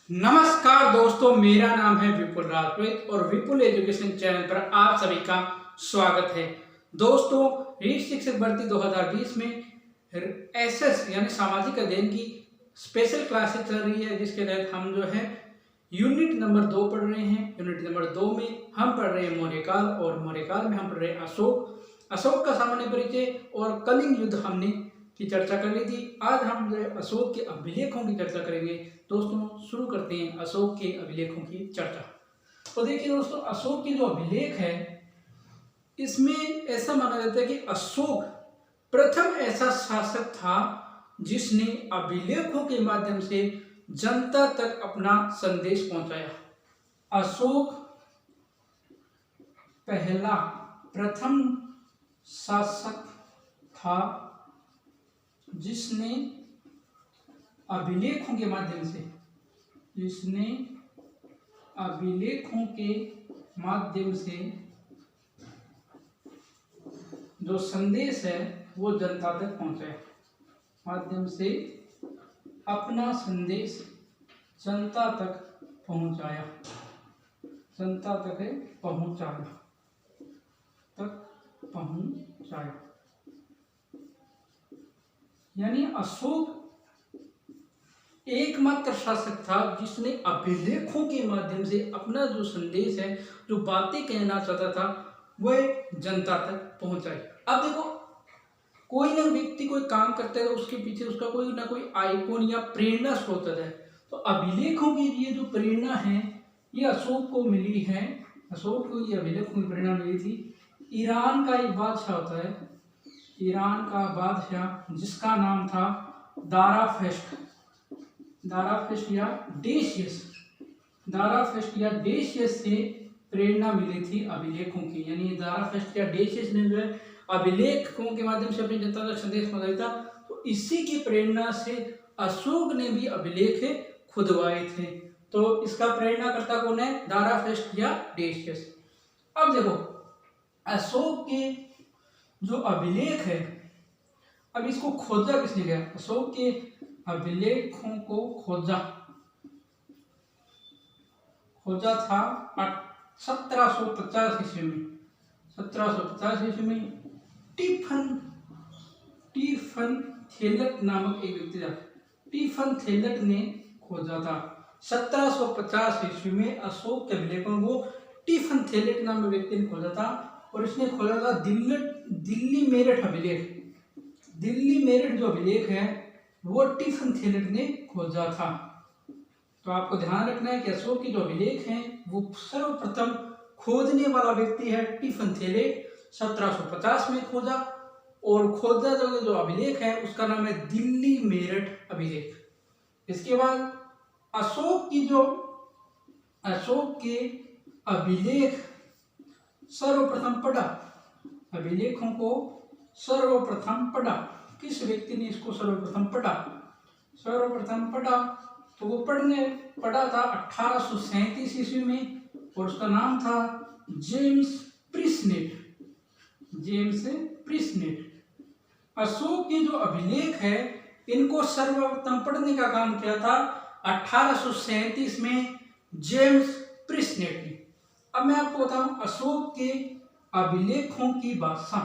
नमस्कार दोस्तों, मेरा नाम है विपुल राजपूत और विपुल एजुकेशन चैनल पर आप सभी का स्वागत है। दोस्तों, रीट शिक्षक भर्ती 2020 में एसएस यानी सामाजिक अध्ययन की स्पेशल क्लासेस चल रही है, जिसके तहत हम जो है यूनिट नंबर 2 पढ़ रहे हैं। यूनिट नंबर 2 में हम पढ़ रहे हैं मौर्यकाल और मौर्यकाल में हम पढ़ रहे हैं अशोक का सामान्य परिचय और कलिंग युद्ध हमने की चर्चा कर ली थी। आज हम जो है अशोक के अभिलेखों की चर्चा करेंगे। दोस्तों, शुरू करते हैं अशोक के अभिलेखों की चर्चा। तो देखिए दोस्तों, अशोक के जो अभिलेख है इसमें ऐसा माना जाता है कि अशोक प्रथम ऐसा शासक था जिसने अभिलेखों के माध्यम से जनता तक अपना संदेश पहुंचाया। अशोक पहला प्रथम शासक था जिसने अभिलेखों के माध्यम से जो संदेश है वो जनता तक पहुंचाया, माध्यम से अपना संदेश जनता तक पहुंचाया, यानी अशोक एकमात्र शासक था जिसने अभिलेखों के माध्यम से अपना जो संदेश है, जो बातें कहना चाहता था, वह जनता तक पहुंचाई। अब देखो, कोई ना व्यक्ति कोई काम करता है तो उसके पीछे उसका कोई ना कोई आइकॉन या प्रेरणा स्रोत है। तो अभिलेखों की ये जो प्रेरणा है ये अशोक को मिली है। अशोक को ये अभिलेखों की प्रेरणा मिली थी। ईरान का एक बादशाह होता है, ईरान का बादशाह जिसका नाम था दाराफेस्ट या डेशियस से प्रेरणा मिली थी अभिलेखों की। यानी दाराफेस्ट या डेशियस ने जो है अभिलेखों के माध्यम से अपनी जनता तक संदेश पहुंचाया था। तो इसी की प्रेरणा से अशोक ने भी अभिलेख खुदवाए थे। तो इसका प्रेरणाकर्ता कौन है? दाराफेस्ट या डेशियस। अब देखो, अशोक के जो अभिलेख है, अब इसको खोजा किसने गया? अशोक के अभिलेखों को खोजा था 1750 ईस्वी में। 1750 ईस्वी में टीफन थेलट नामक एक व्यक्ति था, टीफन थेलट ने खोजा था। 1750 ईस्वी में अशोक के अभिलेखों को टीफन थेलट नामक व्यक्ति ने खोजा था और इसने खोजा था दिल्ली मेरठ अभिलेख। दिल्ली मेरठ जो अभिलेख है वो टीफन थेलट ने खोजा था। तो आपको ध्यान रखना है कि अशोक की जो अभिलेख हैं वो सर्वप्रथम खोजने वाला व्यक्ति है टीफन थेलेट। 1750 में खोजा और खोजा जो अभिलेख है उसका नाम है दिल्ली मेरठ अभिलेख। इसके बाद अशोक के अभिलेख सर्वप्रथम पढ़ा, अभिलेखों को सर्वप्रथम पढ़ा। किस व्यक्ति ने इसको सर्वप्रथम पढ़ा? तो वो पढ़ा था 1837 ईस्वी में और उसका नाम था जेम्स प्रिस्नेट। अशोक के जो अभिलेख है इनको सर्वप्रथम पढ़ने का काम किया था 1837 में जेम्स प्रिस्नेट ने। अब मैं आपको बताऊं अशोक के अभिलेखों की भाषा।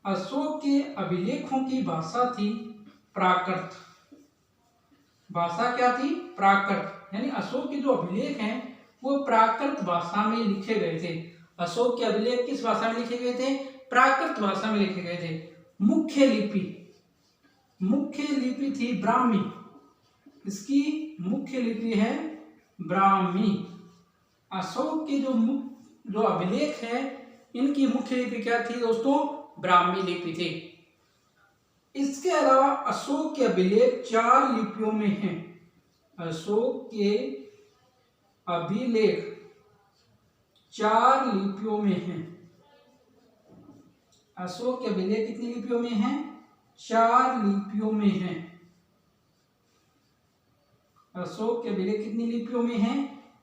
अशोक के अभिलेखों की भाषा थी प्राकृत। भाषा क्या थी? प्राकृत। यानी अशोक के जो अभिलेख हैं वो प्राकृत भाषा में लिखे गए थे। अशोक के अभिलेख किस भाषा में लिखे गए थे? प्राकृत भाषा में लिखे गए थे। मुख्य लिपि थी ब्राह्मी। इसकी मुख्य लिपि है ब्राह्मी। अशोक के जो अभिलेख है इनकी मुख्य लिपि क्या थी दोस्तों? ब्राह्मी लिपि थी। इसके अलावा अशोक के अभिलेख 4 लिपियों में हैं। अशोक के अभिलेख 4 लिपियों में हैं। अशोक के अभिलेख कितनी लिपियों में हैं? 4 लिपियों में हैं। अशोक के अभिलेख कितनी लिपियों में हैं?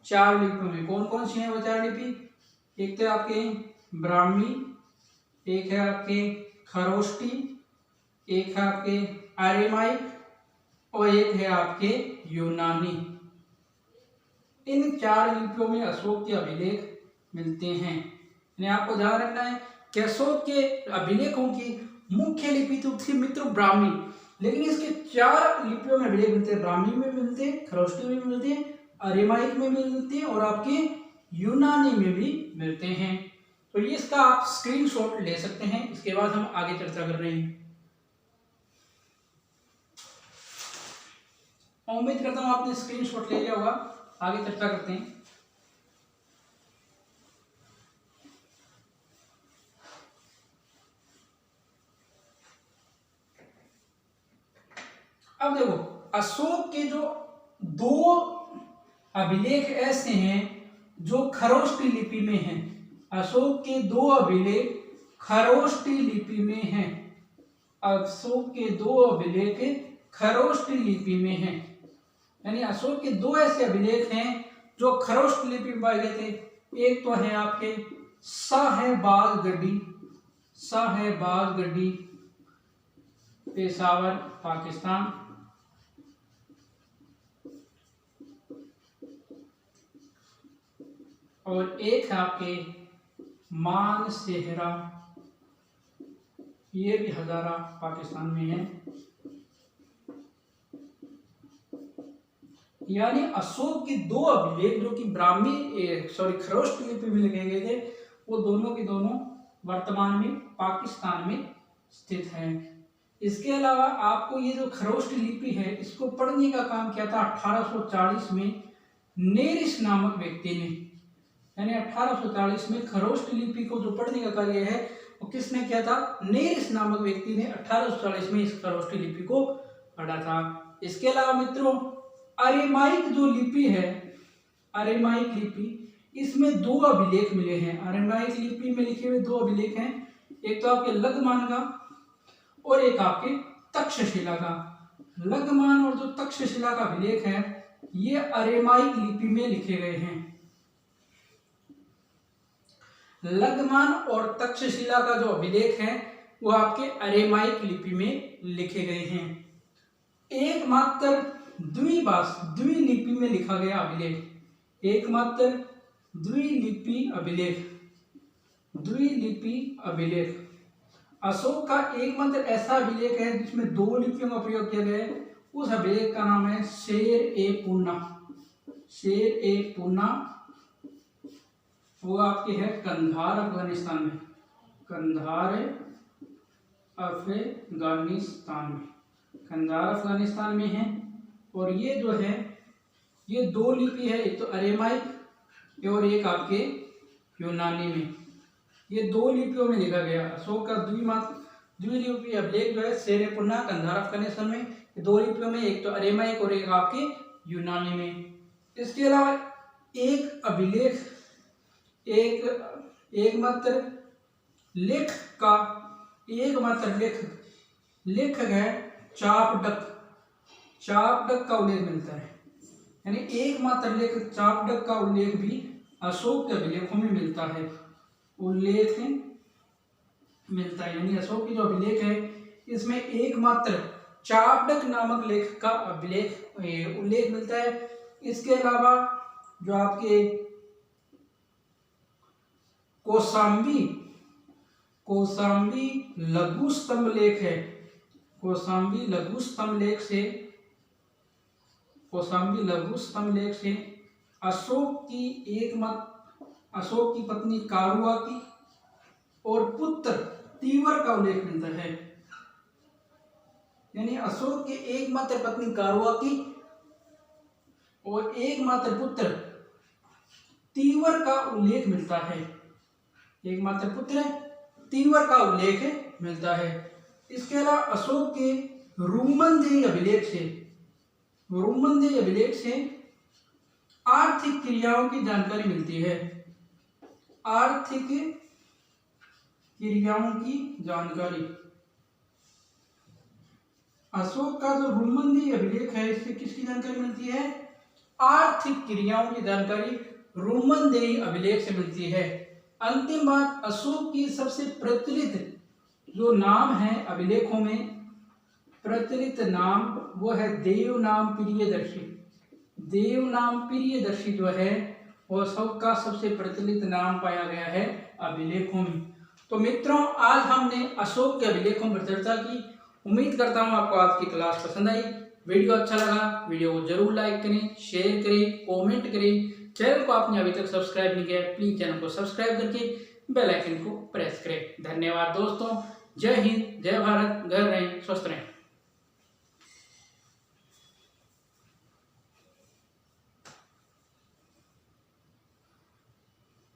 4 लिपियों में। कौन कौन सी हैं वो 4 लिपि? एक तो आपके ब्राह्मी, एक है आपके खरोष्टी, एक है आपके आर्यमाइक और एक है आपके यूनानी। इन 4 लिपियों में अशोक के अभिलेख मिलते हैं। यानी आपको ध्यान रखना है कि अशोक के अभिलेखों की मुख्य लिपि तो थी मित्रों ब्राह्मी, लेकिन इसके 4 लिपियों में अभिलेख मिलते हैं। ब्राह्मी में मिलते हैं, खरोष्टी में मिलते हैं, अरेमाइक में मिलते हैं और आपके यूनानी में भी मिलते हैं। तो ये इसका आप स्क्रीनशॉट ले सकते हैं। इसके बाद हम आगे चर्चा कर रहे हैं। उम्मीद करता हूं आपने स्क्रीनशॉट ले लिया होगा। आगे चर्चा करते हैं। अब देखो, अशोक के जो 2 अभिलेख ऐसे हैं जो खरोष्टी लिपि में हैं। अशोक के 2 अभिलेख खरोष्टी लिपि में हैं। अशोक के 2 अभिलेख खरोष्टी लिपि में हैं। यानी अशोक के 2 ऐसे अभिलेख हैं जो खरोष्टी लिपि में पाए गए थे। एक तो है आपके साहेबागढ़ी पेशावर पाकिस्तान, और एक है आपके मानसेहरा, ये भी हजारा पाकिस्तान में है। यानी अशोक के 2 अभिलेख जो कि खरोष्टी लिपि में लिखे गए थे, वो दोनों के दोनों वर्तमान में पाकिस्तान में स्थित हैं। इसके अलावा आपको ये जो खरोष्टी लिपि है, इसको पढ़ने का काम किया था 1840 में नेरिस नामक व्यक्ति ने। यानी 1840 में खरोष्टी लिपि को जो पढ़ने का कार्य है वो किसने किया था? नेरिस नामक व्यक्ति ने 1840 में इस खरोष्टी लिपि को पढ़ा था। इसके अलावा मित्रों, अरेमाइक जो लिपि है, अरेमाइक लिपि, इसमें 2 अभिलेख मिले हैं। अरेमाइक लिपि में लिखे हुए 2 अभिलेख हैं, एक तो आपके लगमान का और एक आपके तक्षशिला का। लगमान और जो तक्षशिला का अभिलेख है, ये अरेमाइक लिपि में लिखे गए हैं। लगमान और तक्षशिला का जो अभिलेख है वो आपके अरेमाइक लिपि में लिखे गए हैं। एकमात्र द्विलिपि में लिखा गया अभिलेख, एकमात्र द्विलिपि अभिलेख अशोक का एकमात्र ऐसा अभिलेख है जिसमें 2 लिपियों का प्रयोग किया गया है। उस अभिलेख का नाम है शेर-ए-पूना। वो आपके है कंधार अफगानिस्तान में है। और ये जो है, ये 2 लिपि है, एक तो अरेमाइक और एक आपके यूनानी में। ये 2 लिपियों में लिखा गया। अशोक का द्विलिपि अभिलेख जो है शेर-ए-पूना कंधार अफगानिस्तान में, 2 लिपियों में, एक तो अरेमाइक और एक आपके यूनानी में। इसके अलावा एक अभिलेख, एकमात्र लेखक है चापडक का उल्लेख मिलता है। यानी एकमात्र लेखक चापडक का उल्लेख भी अशोक के अभिलेखों में मिलता है। यानी अशोक की जो अभिलेख है, इसमें एकमात्र चापडक नामक लेखक का उल्लेख मिलता है। इसके अलावा जो आपके कौशाम्बी लघु स्तंभ लेख है, कौशाम्बी लघु स्तंभ लेख से अशोक की पत्नी कारुआ की और पुत्र तीवर का उल्लेख मिलता है। यानी अशोक के एकमात्र पत्नी कारुआ की और एकमात्र पुत्र तीवर का उल्लेख मिलता है। एकमात्र पुत्र तीवर का उल्लेख मिलता है। इसके अलावा अशोक के रूमनदेही अभिलेख से आर्थिक क्रियाओं की जानकारी मिलती है। आर्थिक क्रियाओं की जानकारी, अशोक का जो रूमनदेही अभिलेख है, इससे किसकी जानकारी मिलती है? आर्थिक क्रियाओं की जानकारी रूमनदेही अभिलेख से मिलती है। अंतिम बात, अशोक की सबसे प्रचलित जो नाम है अभिलेखों में, प्रचलित नाम वो है देवनाम प्रियदर्शी। देवनाम प्रियदर्शी जो है वो सबका सबसे प्रचलित नाम पाया गया है अभिलेखों में। तो मित्रों, आज हमने अशोक के अभिलेखों पर चर्चा की। उम्मीद करता हूँ आपको आज की क्लास पसंद आई। वीडियो अच्छा लगा, वीडियो को जरूर लाइक करें, शेयर करें, कमेंट करें। चैनल को आपने अभी तक सब्सक्राइब नहीं किया है, प्लीज चैनल को सब्सक्राइब करके बेल आइकन को प्रेस करें। धन्यवाद दोस्तों। जय हिंद, जय भारत, घर रहें, स्वस्थ रहें।